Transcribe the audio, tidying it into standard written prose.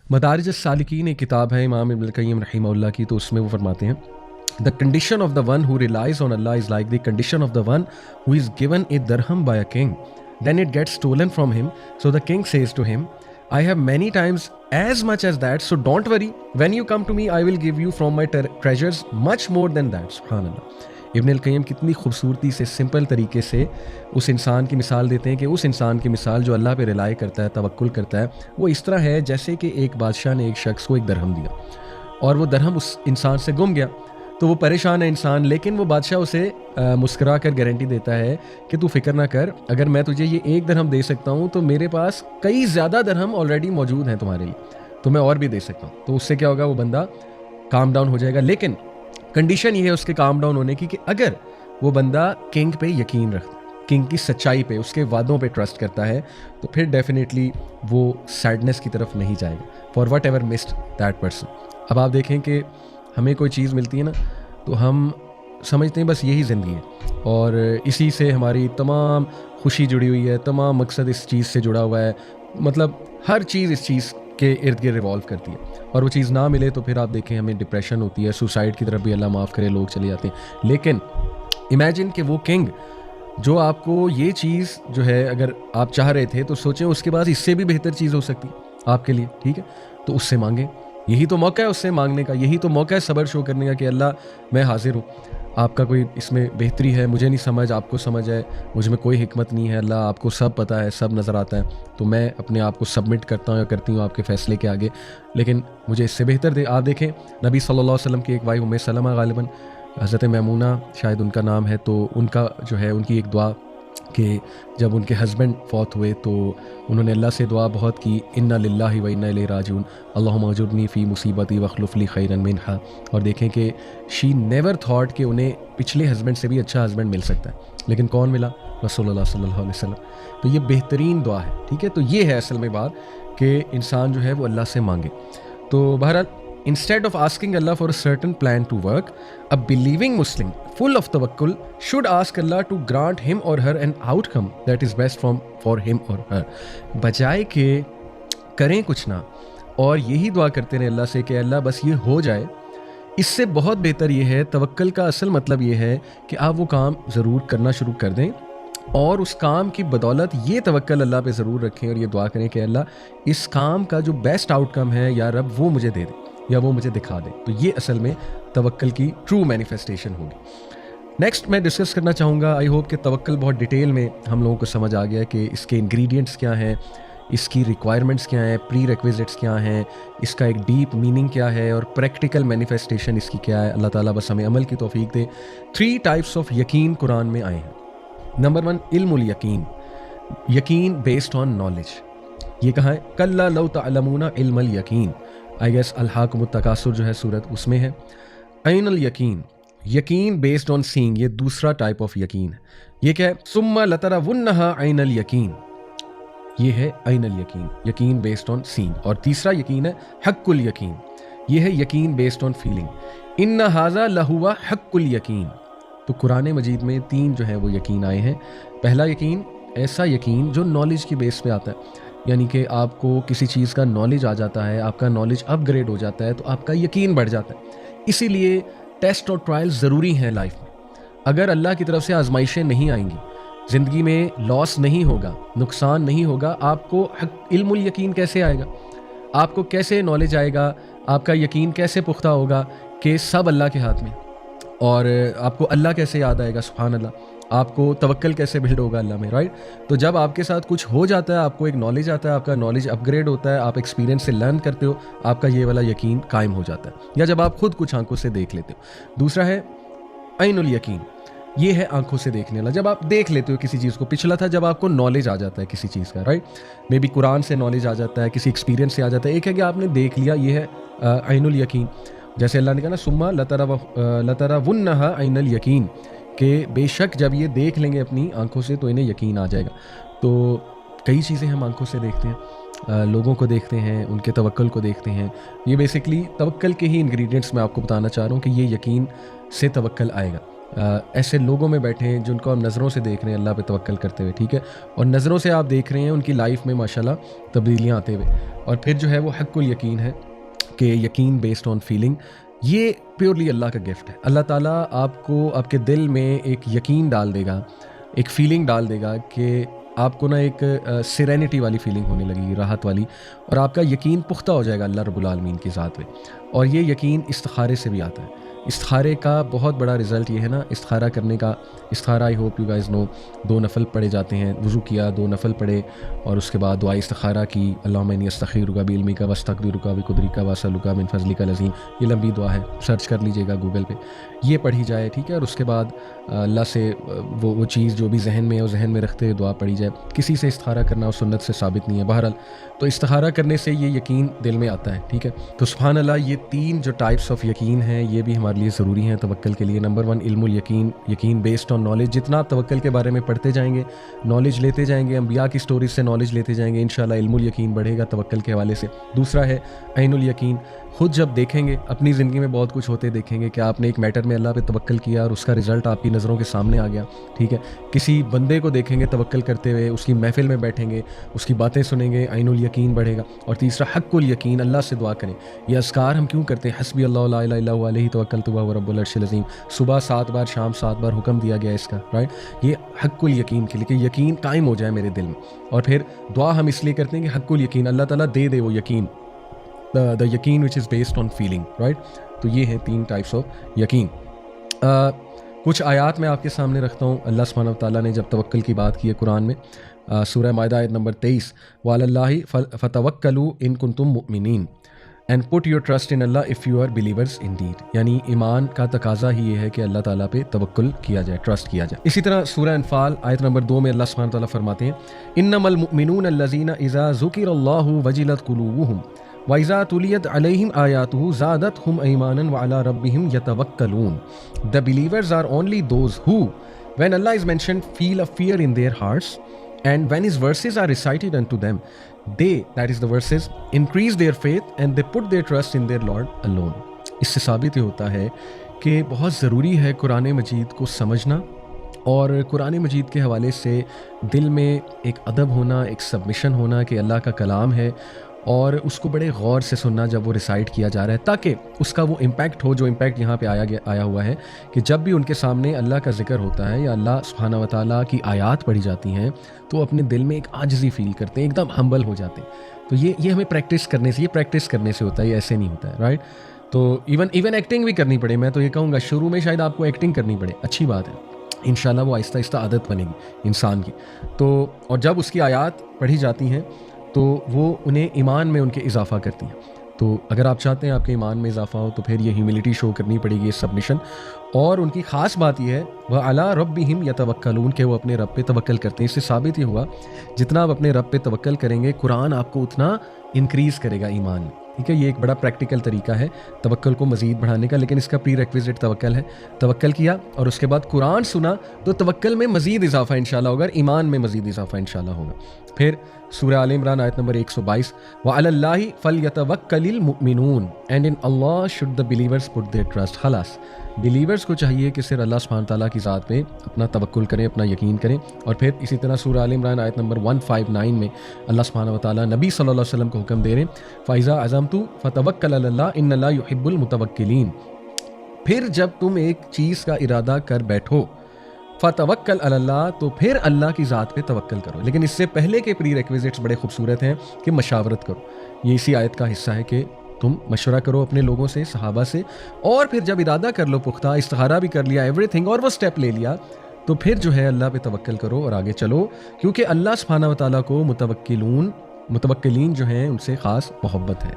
مدارج السالکین ایک کتاب ہے امام ابن القیم رحمہ اللہ کی، تو اس میں وہ فرماتے ہیں The condition of the one who relies on Allah is like the condition of the one who is given a dirham by a king. Then it gets stolen from him. So the king says to him, I have many times as much as that, so don't worry. When you come to me, I will give you from my treasures much more than that. Subhanallah. ابن القیم کتنی خوبصورتی سے simple طریقے سے اس انسان کی مثال دیتے ہیں کہ اس انسان کی مثال جو اللہ پہ رلائی کرتا ہے، توکل کرتا ہے، وہ اس طرح ہے جیسے کہ ایک بادشاہ نے ایک شخص کو ایک درہم دیا اور وہ درہم اس انسان سے گم گیا، تو وہ پریشان ہے انسان، لیکن وہ بادشاہ اسے مسکرا کر گارنٹی دیتا ہے کہ تو فکر نہ کر، اگر میں تجھے یہ ایک درہم دے سکتا ہوں تو میرے پاس کئی زیادہ درہم آلریڈی موجود ہیں تمہارے لیے، تو میں اور بھی دے سکتا ہوں۔ تو اس سے کیا ہوگا، وہ بندہ کام ڈاؤن ہو جائے گا، لیکن کنڈیشن یہ ہے اس کے کام ڈاؤن ہونے کی کہ اگر وہ بندہ کنگ پہ یقین رکھتا ہے، کنگ کی سچائی پہ، اس کے وعدوں پہ ٹرسٹ کرتا ہے، تو پھر ڈیفینیٹلی وہ سیڈنس کی طرف نہیں جائے گا for whatever missed that person. اب آپ دیکھیں کہ ہمیں کوئی چیز ملتی ہے نا تو ہم سمجھتے ہیں بس یہی زندگی ہے اور اسی سے ہماری تمام خوشی جڑی ہوئی ہے، تمام مقصد اس چیز سے جڑا ہوا ہے، مطلب ہر چیز اس چیز کے ارد گرد ریوالو کرتی ہے، اور وہ چیز نہ ملے تو پھر آپ دیکھیں ہمیں ڈپریشن ہوتی ہے، سوسائڈ کی طرف بھی اللہ معاف کرے لوگ چلے جاتے ہیں۔ لیکن امیجن کہ وہ کنگ جو آپ کو یہ چیز جو ہے اگر آپ چاہ رہے تھے تو سوچیں اس کے بعد اس سے بھی بہتر چیز ہو سکتی ہے آپ کے لیے، ٹھیک ہے، تو اس سے مانگیں، یہی تو موقع ہے اس سے مانگنے کا، یہی تو موقع ہے صبر شو کرنے کا کہ اللہ میں حاضر ہوں، آپ کا کوئی اس میں بہتری ہے، مجھے نہیں سمجھ، آپ کو سمجھ ہے، مجھ میں کوئی حکمت نہیں ہے، اللہ آپ کو سب پتہ ہے، سب نظر آتا ہے، تو میں اپنے آپ کو سبمٹ کرتا ہوں یا کرتی ہوں آپ کے فیصلے کے آگے، لیکن مجھے اس سے بہتر دے۔ آپ دیکھیں نبی صلی اللہ علیہ وسلم کی ایک وائف ام سلمہ، غالباً حضرت میمونہ شاید ان کا نام ہے، تو ان کا جو ہے ان کی ایک دعا کہ جب ان کے ہسبینڈ فوت ہوئے تو انہوں نے اللہ سے دعا بہت کی، انا للہ و انا الیہ راجعون، اللہم اجرنی فی مصیبتی واخلف لی خیرا منہا، اور دیکھیں کہ شی نیور تھاٹ کہ انہیں پچھلے ہسبینڈ سے بھی اچھا ہسبینڈ مل سکتا ہے، لیکن کون ملا؟ رسول اللہ صلی اللہ علیہ وسلم۔ تو یہ بہترین دعا ہے، ٹھیک ہے، تو یہ ہے اصل میں بات کہ انسان جو ہے وہ اللہ سے مانگے۔ تو بہرحال instead of asking Allah for a certain plan to work, a believing Muslim full of tawakkul should ask Allah to grant him or her an outcome that is best for him or her. بجائے کہ کریں کچھ نہ اور یہی دعا کرتے رہیں اللہ سے کہ اللہ بس یہ ہو جائے، اس سے بہت بہتر یہ ہے، توکل کا اصل مطلب یہ ہے کہ آپ وہ کام ضرور کرنا شروع کر دیں اور اس کام کی بدولت یہ توکل اللہ پہ ضرور رکھیں اور یہ دعا کریں کہ اللہ اس کام کا جو بیسٹ آؤٹ کم ہے یا رب وہ مجھے دے دے یا وہ مجھے دکھا دے، تو یہ اصل میں توکل کی ٹرو مینیفیسٹیشن ہوگی۔ نیکسٹ میں ڈسکس کرنا چاہوں گا، آئی ہوپ کہ توکل بہت ڈیٹیل میں ہم لوگوں کو سمجھ آ گیا کہ اس کے انگریڈینٹس کیا ہیں، اس کی ریکوائرمنٹس کیا ہیں، پری ریکویزٹس کیا ہیں، اس کا ایک ڈیپ میننگ کیا ہے اور پریکٹیکل مینیفیسٹیشن اس کی کیا ہے۔ اللہ تعالیٰ بس ہمیں عمل کی توفیق دے۔ 3 ٹائپس آف یقین قرآن میں آئے ہیں۔ نمبر 1 علم الیقین، یقین بیسڈ آن نالج۔ یہ کہاں ہے؟ کلا لو تعلمون علم الیقین، آئی گیس الحاکم التکاثر جو ہے سورت اس میں ہے۔ عین الیقین، یقین بیسڈ آن سینگ، یہ دوسرا ٹائپ آف یقین ہے۔ یہ کیا ہے؟ ثم لترونھا عین الیقین، یہ ہے عین الیقین، یقین بیسڈ آن سینگ۔ اور تیسرا یقین ہے حق الیقین، یہ ہے یقین بیسڈ آن فیلنگ۔ ان ھذا لہو حق الیقین۔ تو قرآن مجید میں 3 جو ہے وہ یقین آئے ہیں۔ پہلا یقین ایسا یقین جو نالج کی بیس پہ آتا ہے، یعنی کہ آپ کو کسی چیز کا نالج آ جاتا ہے، آپ کا نالج اپ گریڈ ہو جاتا ہے تو آپ کا یقین بڑھ جاتا ہے۔ اسی لیے ٹیسٹ اور ٹرائل ضروری ہیں لائف میں۔ اگر اللہ کی طرف سے آزمائشیں نہیں آئیں گی، زندگی میں لاس نہیں ہوگا، نقصان نہیں ہوگا، آپ کو علم الیقین کیسے آئے گا؟ آپ کو کیسے نالج آئے گا؟ آپ کا یقین کیسے پختہ ہوگا کہ سب اللہ کے ہاتھ میں؟ اور آپ کو اللہ کیسے یاد آئے گا؟ سبحان اللہ۔ آپ کو توکل کیسے بلڈ ہوگا اللہ میں، رائٹ؟ تو جب آپ کے ساتھ کچھ ہو جاتا ہے، آپ کو ایک نالج آتا ہے، آپ کا نالج اپ گریڈ ہوتا ہے، آپ ایکسپیرینس سے لرن کرتے ہو، آپ کا یہ والا یقین قائم ہو جاتا ہے، یا جب آپ خود کچھ آنکھوں سے دیکھ لیتے ہو۔ دوسرا ہے عین الیقین، یہ ہے آنکھوں سے دیکھنے والا، جب آپ دیکھ لیتے ہو کسی چیز کو۔ پچھلا تھا جب آپ کو نالج آ جاتا ہے کسی چیز کا، رائٹ؟ مے بی قرآن سے نالج آ جاتا ہے، کسی ایکسپیرینس سے آ جاتا ہے۔ ایک ہے کہ آپ نے دیکھ لیا، یہ ہے عین الیقین۔ جیسے اللہ نے کہا نا ثم لترونھا عین الیقین، کہ بے شک جب یہ دیکھ لیں گے اپنی آنکھوں سے تو انہیں یقین آ جائے گا۔ تو کئی چیزیں ہم آنکھوں سے دیکھتے ہیں، لوگوں کو دیکھتے ہیں، ان کے توکل کو دیکھتے ہیں۔ یہ بیسکلی توکل کے ہی انگریڈینٹس میں آپ کو بتانا چاہ رہا ہوں کہ یہ یقین سے توکل آئے گا۔ ایسے لوگوں میں بیٹھے ہیں جن کو ہم نظروں سے دیکھ رہے ہیں اللہ پہ توکل کرتے ہوئے، ٹھیک ہے، اور نظروں سے آپ دیکھ رہے ہیں ان کی لائف میں ماشاءاللہ تبدیلیاں آتے ہوئے، اور پھر جو ہے وہ حق الیقین ہے کہ یقین بیسڈ آن فیلنگ، یہ پیورلی اللہ کا گفٹ ہے. اللہ تعالیٰ آپ کو آپ کے دل میں ایک یقین ڈال دے گا، ایک فیلنگ ڈال دے گا کہ آپ کو نا ایک سیرینٹی والی فیلنگ ہونے لگے گی، راحت والی، اور آپ کا یقین پختہ ہو جائے گا اللہ رب العالمین کی ذات پہ. اور یہ یقین استخارے سے بھی آتا ہے. استخارے کا بہت بڑا رزلٹ یہ ہے نا، استخارہ کرنے کا. استخارہ آئی ہوپ یو گائز نو 2 نفل پڑھے جاتے ہیں، وضو کیا، 2 نفل پڑھے، اور اس کے بعد دعائے استخارہ کی، اللہم انی استخیرک بعلمک واستقدرک بقدرک واسألک من فضلک العظیم. یہ لمبی دعا ہے، سرچ کر لیجئے گا گوگل پہ، یہ پڑھی جائے، ٹھیک ہے. اور اس کے بعد اللہ سے وہ چیز جو بھی ذہن میں ہے وہ ذہن میں رکھتے ہوئے دعا پڑھی جائے. کسی سے استخارہ کرنا اس سنت سے ثابت نہیں ہے. بہرحال تو استخارہ کرنے سے یہ یقین دل میں آتا ہے، ٹھیک ہے. تو سبحان اللہ، یہ 3 جو ٹائپس آف یقین ہیں یہ بھی ہمارے لیے ضروری ہیں توکل کے لیے. نمبر 1 علم الیقین، یقین بیسڈ آن نالج. جتنا آپ توکل کے بارے میں پڑھتے جائیں گے، نالج لیتے جائیں گے، انبیاء کی سٹوریز سے نالج لیتے جائیں گے، انشاءاللہ علم الیقین بڑھے گا توکل کے حوالے سے. دوسرا ہے عین الیقین. خود جب دیکھیں گے اپنی زندگی میں بہت کچھ ہوتے دیکھیں گے کہ آپ نے ایک میٹر میں اللہ پہ توکل کیا اور اس کا رزلٹ آپ کی نظروں کے سامنے آ گیا، ٹھیک ہے. کسی بندے کو دیکھیں گے توکل کرتے ہوئے، اس کی محفل میں بیٹھیں گے، اس کی باتیں سنیں گے، عین الیقین بڑھے گا. اور تیسرا حق الیقین، اللہ سے دعا کریں. یہ اذکار ہم کیوں کرتے ہیں؟ حسبی اللہ لا الہ الا هو علیہ توکلت وهو رب العرش العظیم. صبح 7 بار، شام 7 بار حکم دیا گیا اس کا، رائٹ. یہ حق الیقین کے لیے کہ یقین قائم ہو جائے میرے دل میں. اور پھر دعا ہم اس لیے کرتے ہیں کہ حق الیقین اللہ تعالیٰ دے دے وہ یقین، the یقین which is based on feeling, right. تو یہ ہیں 3 ٹائپس آف یقین. کچھ آیات میں آپ کے سامنے رکھتا ہوں. اللہ سبحانہ وتعالیٰ نے جب توکل کی بات کی ہے قرآن میں، سورہ مائدہ آیت نمبر 23، وَعَلَى اللَّهِ فَتَوَكَّلُوا إِن كُنتُم مُؤْمِنِينَ and put your trust in Allah if you are believers indeed. یعنی ایمان کا تقاضا ہی یہ ہے کہ اللہ تعالیٰ پہ توکل کیا جائے، ٹرسٹ کیا جائے. اسی طرح سورہ انفال آیت نمبر 2 میں اللہ سبحانہ وتعالیٰ فرماتے ہیں إِنَّمَا الْمُؤْمِنُونَ الَّذِينَ إِذَا ذُكِرَ اللَّهُ وَجِلَتْ قُلُوبُهُمْ وَإِذَا تُلِيَتْ عَلَيْهِمْ آيَاتُهُ زَادَتْهُمْ إِيمَانًا وَعَلَى رَبِّهِمْ يَتَوَكَّلُونَ. The believers are only those who, when Allah is mentioned, feel a fear in their hearts, and when His verses are recited unto them, they, that is the verses, increase their faith and they put their trust in their Lord alone. اس سے ثابت یہ ہوتا ہے کہ بہت ضروری ہے قرآن مجید کو سمجھنا، اور قرآن مجید کے حوالے سے دل میں ایک ادب ہونا، ایک سبمیشن ہونا کہ اللہ کا کلام ہے، اور اس کو بڑے غور سے سننا جب وہ ریسائٹ کیا جا رہا ہے، تاکہ اس کا وہ امپیکٹ ہو جو امپیکٹ یہاں پہ آیا ہوا ہے کہ جب بھی ان کے سامنے اللہ کا ذکر ہوتا ہے یا اللہ سبحانہ وتعالیٰ کی آیات پڑھی جاتی ہیں تو اپنے دل میں ایک عاجزی فیل کرتے ہیں، ایک دم ہمبل ہو جاتے ہیں. تو یہ ہمیں پریکٹس کرنے سے ہوتا ہے، یہ ایسے نہیں ہوتا ہے، رائٹ. تو ایون ایکٹنگ بھی کرنی پڑے. میں تو یہ کہوں گا شروع میں شاید آپ کو ایکٹنگ کرنی پڑے، اچھی بات ہے، انشاءاللہ وہ آہستہ آہستہ عادت بنے گی انسان کی. تو اور جب اس کی آیات پڑھی جاتی ہیں تو وہ انہیں ایمان میں ان کے اضافہ کرتی ہیں. تو اگر آپ چاہتے ہیں آپ کے ایمان میں اضافہ ہو تو پھر یہ ہیوملٹی شو کرنی پڑے گی، سبمیشن. اور ان کی خاص بات یہ ہے وَعَلَىٰ رَبِّهِمْ يَتَوَكَّلُونَ کہ وہ اپنے رب پہ توکل کرتے ہیں. اس سے ثابت یہ ہوا جتنا آپ اپنے رب پہ توکل کریں گے قرآن آپ کو اتنا انکریز کرے گا ایمان میں، ٹھیک ہے. یہ ایک بڑا پریکٹیکل طریقہ ہے توکل کو مزید بڑھانے کا، لیکن اس کا پری ریکویزٹ توکل ہے. توکل کیا اور اس کے بعد قرآن سنا تو توکل میں مزید اضافہ انشاءاللہ ہوگا، ایمان میں مزید اضافہ انشاءاللہ ہوگا. پھر سورہ آل عمران آیت نمبر 122، وَعَلَى اللَّهِ فَلْيَتَوَكَّلِ الْمُؤْمِنُونَ and in Allah should the believers put their trust. خلاص بلیورز کو چاہیے کہ صرف اللہ سبحانہ تعالیٰ کی ذات پہ اپنا توکل کریں، اپنا یقین کریں. اور پھر اسی طرح سورہ آل عمران آیت نمبر 159 میں اللہ سبحانہ وتعالیٰ نبی صلی اللہ علیہ وسلم کو حکم دے رہے ہیں فَإِذَا عَزَمْتُ فَتَوَكَّلْ عَلَى اللَّهِ إِنَّ اللَّهَ يُحِبُّ الْمُتَوَكِّلِينَ. پھر جب تم ایک چیز کا ارادہ کر بیٹھو فَتَوَكَّلْ عَلَى اللَّهِ تو پھر اللہ کی ذات پہ توکل کرو. لیکن اس سے پہلے کے پری ریکویزٹس بڑے خوبصورت ہیں کہ مشاورت کرو. یہ اسی آیت کا حصہ ہے کہ تم مشورہ کرو اپنے لوگوں سے، صحابہ سے، اور پھر جب ارادہ کر لو پختہ، استخارہ بھی کر لیا، ایوری تھنگ، اور وہ سٹیپ لے لیا، تو پھر جو ہے اللہ پہ توکل کرو اور آگے چلو. کیونکہ اللہ سبحانہ وتعالیٰ کو متوکلین جو ہیں ان سے خاص محبت ہے.